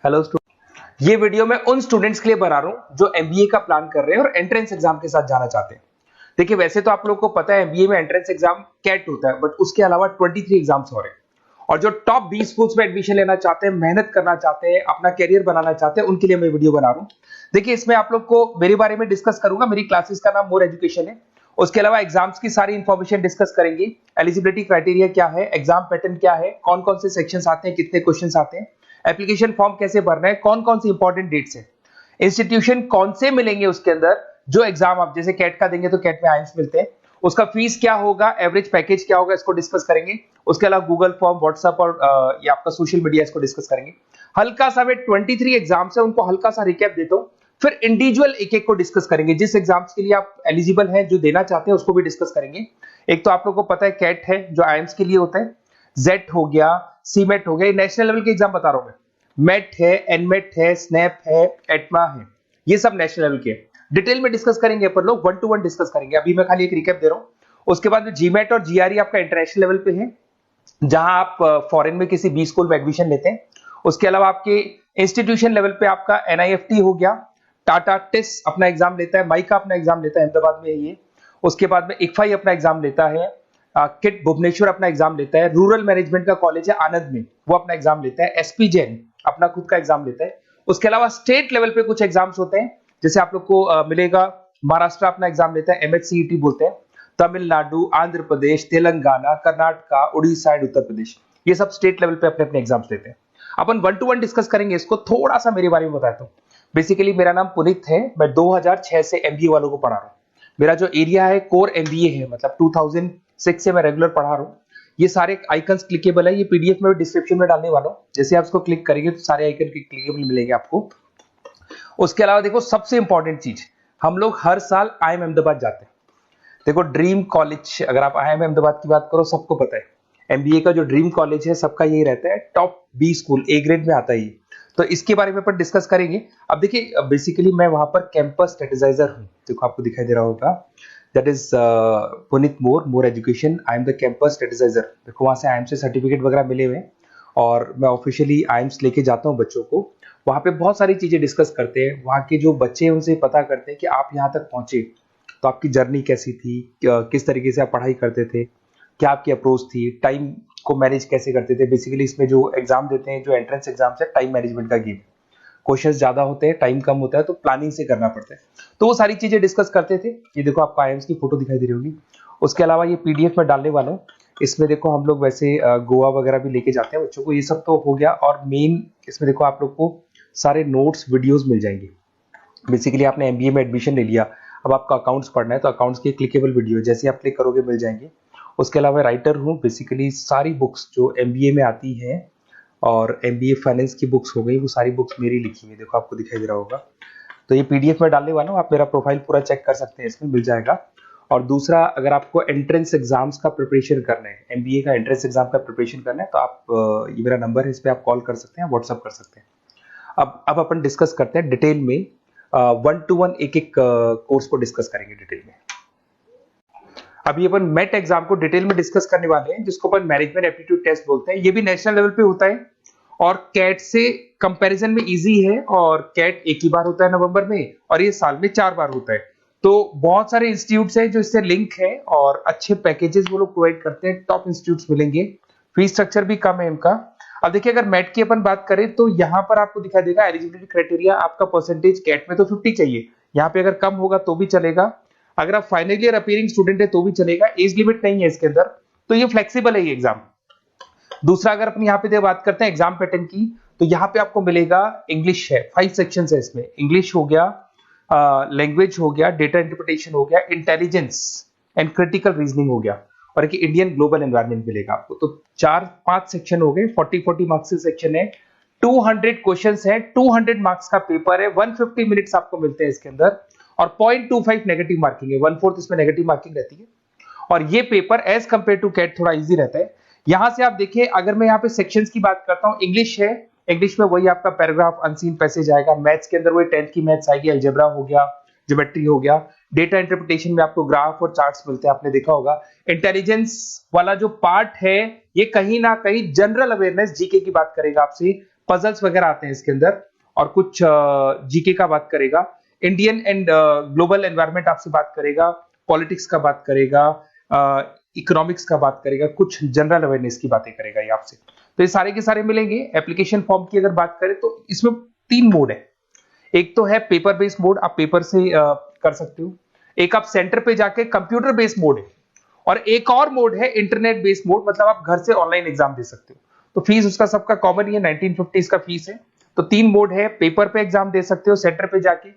Hello student, ये video मैं उन स्टूडेंट्स के लिए बना रहा हूं जो एमबीए का प्लान कर रहे हैं और एंट्रेंस एग्जाम के साथ जाना चाहते हैं। देखिए, वैसे तो आप लोगों को पता है एमबीए में एंट्रेंस एग्जाम कैट होता है, बट उसके अलावा 23 एग्जाम्स हो रहे हैं। और जो टॉप 20 स्कूल्स में एडमिशन लेना चाहते हैं, मेहनत करना चाहते हैं, अपना करियर बनाना चाहते हैं, उनके लिए मैं वीडियो बना रहा हूं। देखिए, इसमें आप लोग को मेरे बारे में डिस्कस करूंगा। मेरी क्लासेस का नाम मोर एजुकेशन है। उसके अलावा एग्जाम्स की सारी इंफॉर्मेशन डिस्कस करेंगे। एलिजिबिलिटी क्राइटेरिया क्या है, एग्जाम पैटर्न क्या है, कौन कौन से सेक्शंस आते हैं, कितने क्वेश्चंस आते हैं, एप्लीकेशन फॉर्म कैसे भरना है, कौन कौन सी इंपॉर्टेंट डेट्स है, इंस्टीट्यूशन कौन से मिलेंगे उसके अंदर, जो एग्जाम आप जैसे कैट का देंगे तो कैट में आइम्स मिलते हैं, उसका फीस क्या होगा, एवरेज पैकेज क्या होगा, इसको डिस्कस करेंगे। उसके अलावा गूगल फॉर्म, व्हाट्सएप और ये आपका सोशल मीडिया, इसको डिस्कस करेंगे। हल्का सा वे 23 एग्जाम्स है, उनको हल्का सा रिकैप देता हूं, फिर इंडिविजुअल एक एक को डिस्कस करेंगे। जिस एग्जाम्स के लिए आप एलिजिबल हैं, जो देना चाहते हैं, उसको भी डिस्कस करेंगे। एक तो आप लोगों को पता है कैट है जो आइम्स के लिए होता है, जेट हो गया, सीमेट हो गया, ये नेशनल लेवल के एग्जाम बता रहा हूं मैं। मेट है, एनमेट है, स्नैप है, एटमा है, ये सब नेशनल लेवल के। डिटेल में डिस्कस करेंगे अपन लोग, 1 to 1 डिस्कस करेंगे। अभी मैं खाली एक रिकैप दे रहा हूं। उसके बाद जीमेट और जीआरई आपका इंटरनेशनल लेवल पे है, जहां आप फॉरेन में किसी बी स्कूल में एडमिशन लेते हैं। उसके अलावा आपके इंस्टीट्यूशन लेवल पे आपका एनआईएफटी हो गया, टाटा टिस अपना एग्जाम लेता है, माइका अपना एग्जाम लेता है, अहमदाबाद में है ये। उसके बाद में इक्फाई अपना एग्जाम लेता है, किट भुवनेश्वर अपना एग्जाम लेता है, रूरल मैनेजमेंट का कॉलेज है आनंद में, वो अपना एग्जाम लेता है, एसपी जैन अपना खुद का एग्जाम लेता है। उसके अलावा स्टेट लेवल पे कुछ एग्जाम्स होते हैं, जैसे आप लोग को मिलेगा, महाराष्ट्र अपना एग्जाम लेता है, एमएचसीईटी बोलते हैं, तमिलनाडु, आंध्र प्रदेश, तेलंगाना, कर्नाटका, उड़ीसा एंड उत्तर प्रदेश, ये सब स्टेट लेवल पे अपने अपने एग्जाम्स लेते हैं। अपन 1 to 1 डिस्कस करेंगे इसको। थोड़ा सा मेरे बारे में बताता हूँ। बेसिकली मेरा नाम पुनीत है, मैं 2006 से एमबीए वालों को पढ़ा रहा हूँ। मेरा जो एरिया है कोर एमबीए है, मतलब 2006 से मैं रेगुलर पढ़ा रहा हूँ। ये सारे आइकन्स क्लिकेबल है, ये पीडीएफ में डिस्क्रिप्शन में डालने वाला हूँ। जैसे आप इसको क्लिक करेंगे तो सारे आइकन क्लिकेबल मिलेंगे आपको। उसके अलावा देखो, सबसे इंपॉर्टेंट चीज, हम लोग हर साल आईएम अहमदाबाद जाते हैं। देखो, ड्रीम कॉलेज, अगर आप आईएम अहमदाबाद की बात करो, सबको पता है एमबीए का जो ड्रीम कॉलेज है सबका यही रहता है, top B school, A grade में आता है ये। तो इसके बारे में अपन डिस्कस करेंगे। अब देखिए, बेसिकली मैं वहां पर कैंपस स्ट्रेटेजाइजर हूँ। देखो, आपको दिखाई दे रहा होगा, that is Puneet more education, I am the campus strategiser. देखो, वहां से आईएम से सर्टिफिकेट वगैरह मिले हुए हैं और मैं ऑफिशियली आईएम्स लेके जाता हूँ बच्चों को। वहां पे बहुत सारी चीजें डिस्कस करते हैं, वहां के जो बच्चे हैं उनसे पता करते हैं कि आप यहाँ तक पहुंचे तो आपकी जर्नी कैसी थी, किस तरीके से आप पढ़ाई करते थे, क्या आपकी अप्रोच थी, टाइम को मैनेज कैसे करते थे। बेसिकली इसमें जो एग्जाम देते हैं, जो एंट्रेंस एग्जाम है, टाइम मैनेजमेंट का गेम। क्वेश्चंस ज्यादा होते हैं, टाइम कम होता है, तो प्लानिंग से करना पड़ता है। तो वो सारी चीजें डिस्कस करते थे। ये देखो, आपको आईएम्स की फोटो दिखाई दे रही होगी। उसके अलावा ये पीडीएफ में डालने वाला हूँ। इसमें देखो, हम लोग वैसे गोवा वगैरह भी लेके जाते हैं बच्चों को। ये सब तो हो गया, और मेन इसमें देखो आप लोग को सारे नोट्स, वीडियोस मिल जाएंगे। बेसिकली आपने एमबीए में एडमिशन ले लिया, अब आपका अकाउंट्स पढ़ना है, तो अकाउंट्स की क्लिकेबल वीडियो जैसे आप क्लिक करोगे मिल जाएंगे। उसके अलावा राइटर हूँ, बेसिकली सारी बुक्स जो एमबीए में आती हैं और एमबीए फाइनेंस की बुक्स हो गई, वो सारी बुक्स मेरी लिखी हुई, देखो आपको दिखाई दे रहा होगा। तो ये पीडीएफ में डालने वाला हूँ, आप मेरा प्रोफाइल पूरा चेक कर सकते हैं, इसमें मिल जाएगा। और दूसरा, अगर आपको एंट्रेंस एग्जाम्स का प्रिपरेशन करना है, एमबीए का एंट्रेंस एग्जाम का प्रिपरेशन करना है, तो आप ये मेरा नंबर है, इस पर आप कॉल कर सकते हैं, व्हाट्सअप कर सकते हैं। अब अपन डिस्कस करते हैं डिटेल में, 1 to 1 एक एक कोर्स को डिस्कस करेंगे डिटेल में। अभी अपन मेट एग्जाम को डिटेल में डिस्कस करने वाले हैं, जिसको अपन मैनेजमेंट एप्टीट्यूड टेस्ट बोलते हैं। ये भी नेशनल लेवल पे होता है और कैट से कंपैरिजन में इजी है। और कैट एक ही बार होता है नवंबर में, और ये साल में 4 बार होता है। तो बहुत सारे इंस्टीट्यूट्स हैं जो इससे लिंक है और अच्छे पैकेजेस वो लोग प्रोवाइड करते हैं, टॉप इंस्टीट्यूट्स मिलेंगे। फीस स्ट्रक्चर भी कम है इनका। अब देखिए, अगर मैट की अपन बात करें तो यहाँ पर आपको दिखा देगा एलिजिबिलिटी क्राइटेरिया, आपका परसेंटेज कैट में तो 50 चाहिए, यहाँ पे अगर कम होगा तो भी चलेगा। अगर आप फाइनल ईयर अपीयरिंग स्टूडेंट है तो भी चलेगा, एज लिमिट नहीं है इसके अंदर, तो ये फ्लेक्सिबल है ये एग्जाम। दूसरा, अगर अपन यहाँ पे बात करते हैं एग्जाम पैटर्न की, तो यहाँ पे आपको मिलेगा इंग्लिश है, 5 सेक्शन है इसमें। इंग्लिश हो गया, लैंग्वेज हो गया, डेटा इंटरप्रिटेशन हो गया, इंटेलिजेंस एंड क्रिटिकल रीजनिंग हो गया, और एक इंडियन ग्लोबल एनवायरनमेंट मिलेगा आपको। तो 4-5 सेक्शन हो गए, 40-40 मार्क्स के सेक्शन है, 200 क्वेश्चंस है, 200 मार्क्स का पेपर है, 150 मिनट्स आपको मिलते हैं इसके अंदर, और 0.25 नेगेटिव मार्किंग है, 1/4 इसमें नेगेटिव मार्किंग रहती है। और ये paper as compare to CAT थोड़ा इजी रहता है। यहां से आप देखिए, अगर मैं यहाँ पे सेक्शंस की बात करता हूँ, इंग्लिश है, इंग्लिश में वही आपका पैराग्राफ, अनसीन पैसेज आएगा। मैथ्स के अंदर वही 10th की मैथ्स आएगी, अलजेब्रा हो गया, ज्योमेट्री हो गया। डेटा इंटरप्रिटेशन में आपको ग्राफ और चार्ट्स मिलते हैं, आपने देखा होगा। इंटेलिजेंस वाला जो पार्ट है, ये कहीं ना कहीं जनरल अवेयरनेस, जीके की बात करेगा आपसे, पजल्स वगैरह आते हैं इसके अंदर, और कुछ जीके का बात करेगा, इंडियन एंड ग्लोबल एनवायरनमेंट आपसे बात करेगा, पॉलिटिक्स का बात करेगा, इकोनॉमिक्स का बात करेगा, कुछ जनरल अवेयरनेस की बातें करेगा ये आपसे। तो ये सारे के सारे मिलेंगे। एप्लीकेशन फॉर्म की अगर बात करें तो इसमें 3 मोड है। एक तो है पेपर बेस्ड मोड, आप पेपर से कर सकते हो। एक आप सेंटर पे जाके कंप्यूटर बेस्ड मोड है, और एक और मोड है इंटरनेट बेस्ड मोड, मतलब आप घर से ऑनलाइन एग्जाम दे सकते हो। तो फीस उसका सबका कॉमन ही है, 1950 का फीस है। तो 3 मोड है, पेपर पे एग्जाम दे सकते हो सेंटर पे जाके,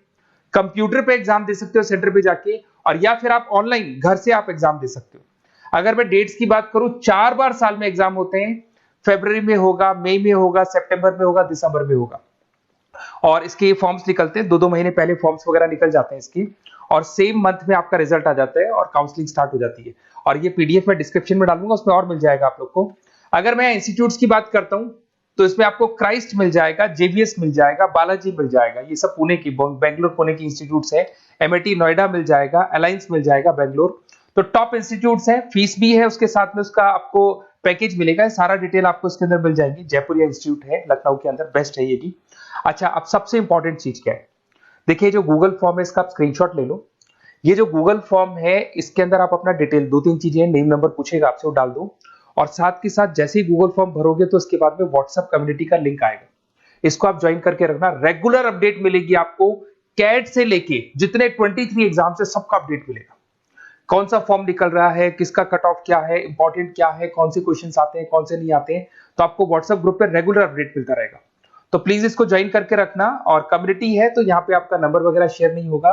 कंप्यूटर पे एग्जाम दे सकते हो सेंटर पे जाके, और या फिर आप ऑनलाइन घर से आप एग्जाम दे सकते हो। अगर मैं डेट्स की बात करूं, 4 बार साल में एग्जाम होते हैं। फरवरी में होगा, मई में होगा, सितंबर में होगा, दिसंबर में होगा। और इसके फॉर्म्स निकलते हैं 2-2 महीने पहले, फॉर्म्स वगैरह निकल जाते हैं इसकी, और सेम मंथ में आपका रिजल्ट आ जाता है और काउंसलिंग स्टार्ट हो जाती है। और ये पीडीएफ मैं डिस्क्रिप्शन में डालूंगा, उसमें और मिल जाएगा आप लोग को। अगर मैं इंस्टीट्यूट्स की बात करता हूं तो इसमें आपको क्राइस्ट मिल जाएगा, जेवीएस मिल जाएगा, बालाजी मिल जाएगा, ये सब पुणे की, बेंगलोर पुणे की इंस्टीट्यूट्स है। एमआईटी नोएडा मिल जाएगा, अलायंस मिल जाएगा बेंगलोर। तो टॉप इंस्टीट्यूट्स है, फीस भी है उसके साथ में, उसका आपको पैकेज मिलेगा, सारा डिटेल आपको इसके अंदर मिल जाएगी। जयपुरिया इंस्टीट्यूट है लखनऊ के अंदर, बेस्ट है ये भी। अच्छा, अब सबसे इंपॉर्टेंट चीज क्या है, देखिए जो गूगल फॉर्म है इसका आप स्क्रीनशॉट ले लो। ये जो गूगल फॉर्म है इसके अंदर आप अपना डिटेल, 2-3 चीजें, नेम नंबर पूछेगा आपसे, वो डाल दो। और साथ के साथ जैसे ही गूगल फॉर्म भरोगे तो उसके बाद में व्हाट्सएप कम्युनिटी का लिंक आएगा, इसको आप ज्वाइन करके रखना। रेगुलर अपडेट मिलेगी आपको, कैट से लेके जितने 23 एग्जाम से सबका अपडेट मिलेगा। कौन सा फॉर्म निकल रहा है, किसका कट ऑफ क्या है, इंपॉर्टेंट क्या है, कौन से क्वेश्चंस आते हैं, कौन से नहीं आते हैं, तो आपको व्हाट्सएप ग्रुप पे रेगुलर अपडेट मिलता रहेगा। तो प्लीज इसको ज्वाइन करके रखना। और कम्युनिटी है तो यहाँ पे आपका नंबर वगैरह शेयर नहीं होगा,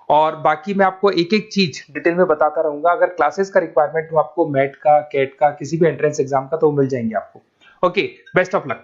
और बाकी मैं आपको एक एक चीज डिटेल में बताता रहूंगा। अगर क्लासेस का रिक्वायरमेंट हो आपको, मैट का, कैट का, किसी भी एंट्रेंस एग्जाम का, तो वो मिल जाएंगे आपको। Okay, best of luck.